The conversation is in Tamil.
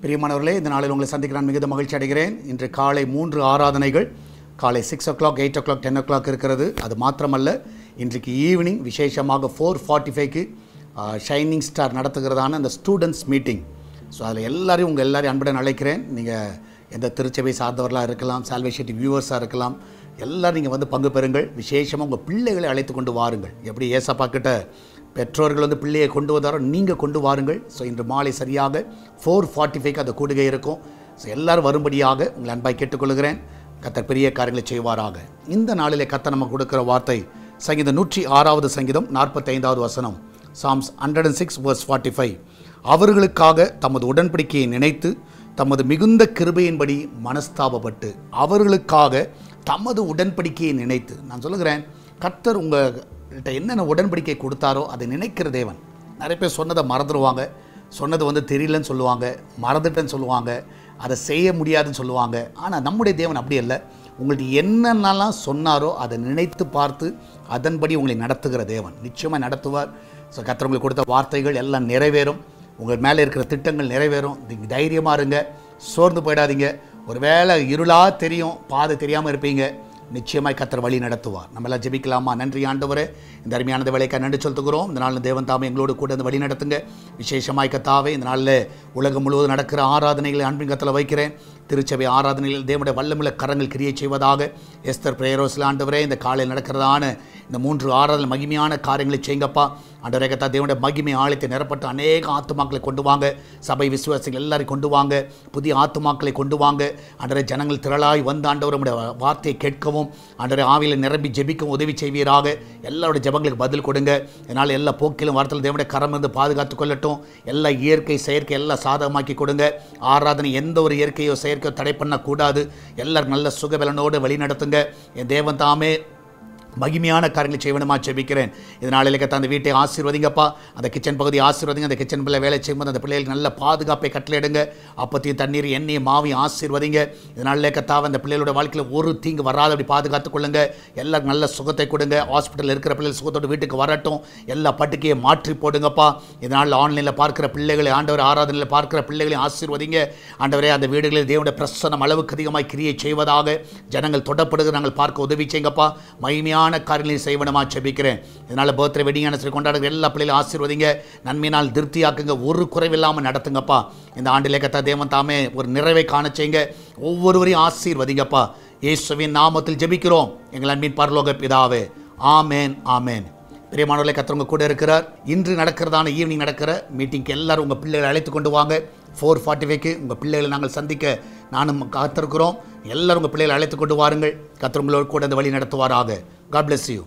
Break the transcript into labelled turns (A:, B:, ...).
A: பிரியமானவர்களே, இந்த நாளில் உங்களை சந்திக்க நான் மிகுந்த மகிழ்ச்சி அடைகிறேன். இன்று காலை 3 ஆராதனைகள், காலை 6 o'clock, 8 o'clock, 10 o'clock இருக்கிறது. அது மாத்திரமல்ல, இன்றைக்கு ஈவினிங் விசேஷமாக 4:45க்கு ஷைனிங் ஸ்டார் நடத்துகிறதான அந்த ஸ்டூடெண்ட்ஸ் மீட்டிங். ஸோ அதில் எல்லாரையும் உங்கள் எல்லாரையும் அன்புடன் அழைக்கிறேன். நீங்கள் எந்த திருச்சபை சார்ந்தவர்களாக இருக்கலாம், சால்வேஷன் வியூவர்ஸாக இருக்கலாம், எல்லோரும் நீங்கள் வந்து பங்கு பெறுங்கள். விசேஷமாக உங்கள் பிள்ளைகளை அழைத்து கொண்டு வாருங்கள். எப்படி ஏசப்பா கிட்ட பெற்றோர்கள் வந்து பிள்ளையை கொண்டு வந்தாரோ நீங்கள் கொண்டு வாருங்கள். ஸோ இன்று மாலை சரியாக 4:45க்கு அந்த கூடுகை இருக்கும். ஸோ எல்லோரும் வரும்படியாக உங்களை அன்பாய் கேட்டுக்கொள்கிறேன். கர்த்தர் பெரிய காரியங்களை செய்வாராக. இந்த நாளிலே கர்த்தர் நமக்கு கொடுக்கிற வார்த்தை சங்கீதம் 106வது சங்கீதம் 45வது வசனம். சாம்ஸ் 106:45. அவர்களுக்காக தமது உடன்படிக்கையை நினைத்து தமது மிகுந்த கிருபையின்படி மனஸ்தாபப்பட்டு. அவர்களுக்காக தமது உடன்படிக்கையை நினைத்து. நான் சொல்லுகிறேன், கர்த்தர் உங்கள்கிட்ட என்னென்ன உடன்படிக்கை கொடுத்தாரோ அதை நினைக்கிற தேவன். நிறைய பேர் சொன்னதை மறந்துடுவாங்க, சொன்னது வந்து தெரியலன்னு சொல்லுவாங்க, மறந்துட்டேன்னு சொல்லுவாங்க, அதை செய்ய முடியாதுன்னு சொல்லுவாங்க. ஆனால் நம்முடைய தேவன் அப்படி இல்லை. உங்கள்கிட்ட என்னென்னலாம் சொன்னாரோ அதை நினைத்து பார்த்து அதன்படி உங்களை நடத்துகிற தேவன். நிச்சயமாக நடத்துவார். ஸோ கர்த்தர் உங்களுக்கு கொடுத்த வார்த்தைகள் எல்லாம் நிறைவேறும். உங்கள் மேலே இருக்கிற திட்டங்கள் நிறைவேறும். நீங்கள் தைரியமாக இருங்க, சோர்ந்து போயிடாதீங்க. ஒரு வேளை இருளாக தெரியும், பாதை தெரியாமல் இருப்பீங்க, நிச்சயமாய் கர்த்தர் வழி நடத்துவார். நம்மளாம் ஜெபிக்கலாமா? நன்றி ஆண்டவரே, இந்த அருமையானது வேலைக்காக நன்றி சொல்லுகிறோம். இந்த நாளில் தேவன் தாமே எங்களோடு கூட இந்த வழி நடத்துங்க. விசேஷமாய் கர்த்தாவே, இந்த நாளில் உலகம் முழுவதும் நடக்கிற ஆராதனைகளை அன்பின் கரத்தில் வைக்கிறேன். திருச்சபை ஆராதனைகள் தேவனுடைய வல்லமுள்ள கரங்கள் கிரியை செய்வதாக. எஸ்தர் பிரேயரோஸில் ஆண்டவரே, இந்த காலையில் நடக்கிறதான இந்த 3 ஆராதனை மகிமையான காரியங்களை செய்யுங்கப்பா. ஆண்டவரே கர்த்தா, தேவனுடைய மகிமை ஆலயத்தை நிரப்பட்டு அநேக ஆத்துமாக்களை கொண்டு வாங்க. சபை விசுவாசிகள் எல்லாரையும் கொண்டு வாங்க. புதிய ஆத்துமாக்களை கொண்டு வாங்க. ஆண்டவரே, ஜனங்கள் திரளாய் வந்து ஆண்டவர் நம்முடைய வார்த்தையை கேட்கவும், ஆண்டவரே ஆவியில் நிரம்பி ஜெபிக்கவும் உதவி செய்வீராக. எல்லாருடைய ஜெபங்களுக்கு பதில் கொடுங்க. இதனால் எல்லா போக்கிலும் வார்த்தையில் தேவனுடைய கரம் இருந்து பாதுகாத்து கொள்ளட்டும். எல்லா இயற்கை செயற்கை எல்லாம் சாதகமாக்கி கொடுங்க. ஆராதனை எந்த ஒரு இயற்கையோ செயற்கையோ தடை பண்ணக்கூடாது. எல்லாரும் நல்ல சுகபலனோடு வழி நடத்துங்க. என் தேவன் தாமே மகிமையான காரியங்களை செய்வனுமா ஜெபிக்கிறேன். இதனால அந்த வீட்டை ஆசீர்வதிங்கப்பா. அந்த கிச்சன் பகுதி ஆசீர்வதிங்க. அந்த கிச்சன் பிள்ளை வேலை செய்யும்போது அந்த பிள்ளைகளுக்கு நல்ல பாதுகாப்பை கட்டளையிடுங்க. அப்பத்தையும் தண்ணீர் எண்ணெயும் மாவையும் ஆசீர்வதிங்க. இதனால அந்த பிள்ளைகளோட வாழ்க்கையில் ஒரு தீங்கு வராத அப்படி பாதுகாத்துக் கொள்ளுங்க. எல்லாருக்கும் நல்ல சுகத்தை கொடுங்க. ஹாஸ்பிட்டலில் இருக்கிற பிள்ளைகள் சுகத்தோடு வீட்டுக்கு வரட்டும். எல்லா பட்டுக்கையை மாற்றி போடுங்கப்பா. இதனால் ஆன்லைனில் பார்க்குற பிள்ளைகளை, ஆண்டவர் ஆராதனையில் பார்க்குற பிள்ளைகளையும் ஆசீர்வதிங்க. ஆண்டவரே, அந்த வீடுகளில் தேவனுடைய பிரசன்னம் அளவுக்கு அதிகமாக கிரியை செய்வதாக. ஜனங்கள் தொடப்படுகிற நாங்கள் பார்க்க உதவி செய்யுங்கப்பா. மகிமையான காரியங்களை செய்வனமா ஜெபிக்கிறேன். இதனால பர்த்டே வெட்டிங் ஆனிவர்சரி கொண்டாடுற எல்லா பிள்ளைகளும் ஆசீர்வதிங்க. நன்மையினால் திருப்தியாக்குங்க. ஒரு குறைவில்லாமல் நடத்துங்கப்பா. இந்த ஆண்டிலே கர்த்தர் தேவன் தாமே ஒரு நிறைவை காண செய்யுங்க. ஒவ்வொருவரையும் ஆசீர்வதிங்கப்பா. இயேசுவின் நாமத்தில் ஜெபிக்கிறோம் எங்கள் அன்பின் பரலோக பிதாவே. ஆமேன், ஆமேன். பிரியமானவர்களே, கர்த்தர் உங்க கூட இருக்கிறார். இன்று நடக்கிறதான ஈவினிங் நடக்கிற மீட்டிங்க்கு எல்லாரும் உங்கள் பிள்ளைகளை அழைத்து கொண்டு வாங்க. 4:45க்கு உங்கள் பிள்ளைகளை நாங்கள் சந்திக்க நானும் காத்திருக்கிறோம். எல்லாரும் உங்கள் பிள்ளைகளை அழைத்து கொண்டு வாருங்கள். கர்த்தர் உங்களோடு கூட இந்த வழி நடத்துவாராக. God bless you.